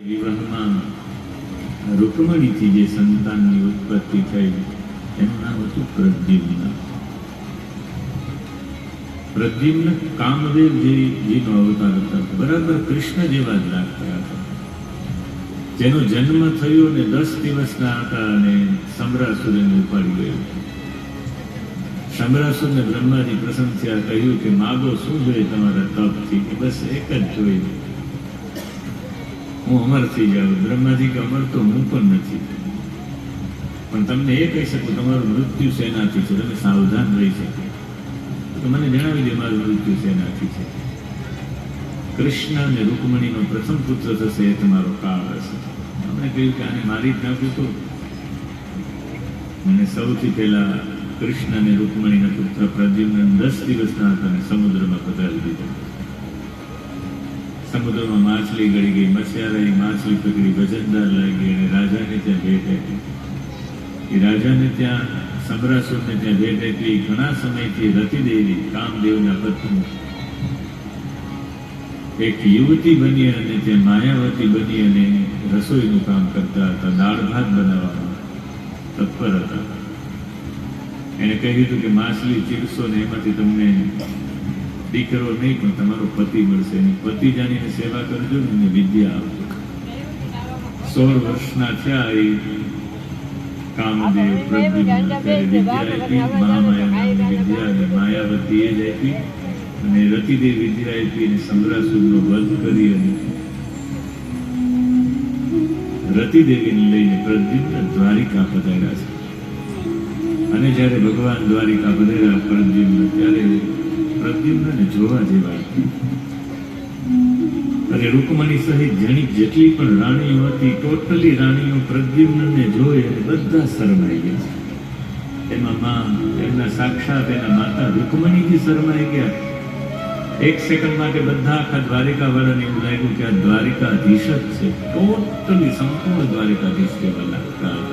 વિવાહમાં રૂકમણીથી જે સંતાનની ઉત્પત્તિ થઈ એનું નામ હતું પ્રદ્યુમ્ન. પ્રદ્યુમ્ન કામદેવજીનો અવતાર હતા, બરાબર કૃષ્ણ જેવા જ લાગતા હતા. જેનો જન્મ થયો ને 10 દિવસના હતા અને સમરાસુરને ઉપાડી ગયો. સમરાસુરને બ્રહ્માજી પ્રસન્ન થયા, કહ્યું કે માગો શું જોઈએ તમારા તપથી? કે બસ એક જ જોઈએ, હું અમર થઈ જાઉં. બ્રહ્માજી કે અમર તો હું પણ નથી, પણ તમને એ કહી શકું તમારું મૃત્યુ શેનાથી છે, તમે સાવધાન રહી શકો તો મને જણાવી દે મારું મૃત્યુ શેનાથી છે. કૃષ્ણ અને રૂકમણીનો પ્રથમ પુત્ર થશે, એ તમારો કાળ હશે. અમને કહ્યું કે આને મારી જ નાખું તો મને સૌથી પહેલા કૃષ્ણ અને રૂકમણીના પુત્ર પ્રદ્યુમ્ન 10 દિવસના હતા અને સમુદ્રમાં પધરાવી દીધો. સમુદ્રમાં માછલી ગળી ગઈ, મત્સ્યારાએ માછલી પકડી, વજનદાર લાગી અને રાજાને ત્યાં ભેટ આપી. એ રાજાને ત્યાં સમરાસુરને ત્યાં ભેટ આપી. ઘણા સમયથી રતિદેવી કામદેવના પત્ની એક યુવતી બની અને ત્યાં માયાવતી બની અને રસોઈનું કામ કરતા હતા, દાળ ભાત બનાવવામાં તત્પર હતા. એને કહ્યું હતું કે માછલી ચીરશો ને એમાંથી તમને દીકરો નહીં પણ તમારો પતિ મળશે. એની પતિ જાણીને સેવા કરજો ને એને વિદ્યા આપજો. 16 વર્ષના થયા એ કામદેવ પ્રદ્યુમ્ન વિદ્યા આપી, મહામાયા નામની વિદ્યા, અને માયાવતી એ જ આપી, અને રતિદેવ વિદ્યા આપી અને સમરાસુરનો વધ કરી અને રતિદેવીને લઈને પ્રદ્યુમ્ન દ્વારિકા પધાર્યા છે. અને જ્યારે ભગવાન દ્વારિકા પધાર્યા પ્રદ્યુમ્ન, ત્યારે પ્રદ્યુમ્નને જોવા જેવા હતા. અને રૂકમણી સહિત જેટલી પણ રાણીઓ હતી, ટોટલી રાણીઓ પ્રદ્યુમ્નને જોઈ અને બધા શરમાઈ ગયા. એમાં એમના સાક્ષાત એના માતા રૂકમણીથી શરમાઈ ગયા. એક સેકન્ડ માટે બધા આખા દ્વારિકા વાળાને એવું લાગ્યું કે આ દ્વારિકાધીશ જ છે. ટોટલી સંપૂર્ણ દ્વારિકાધીશ કેવા લાગતા હતા.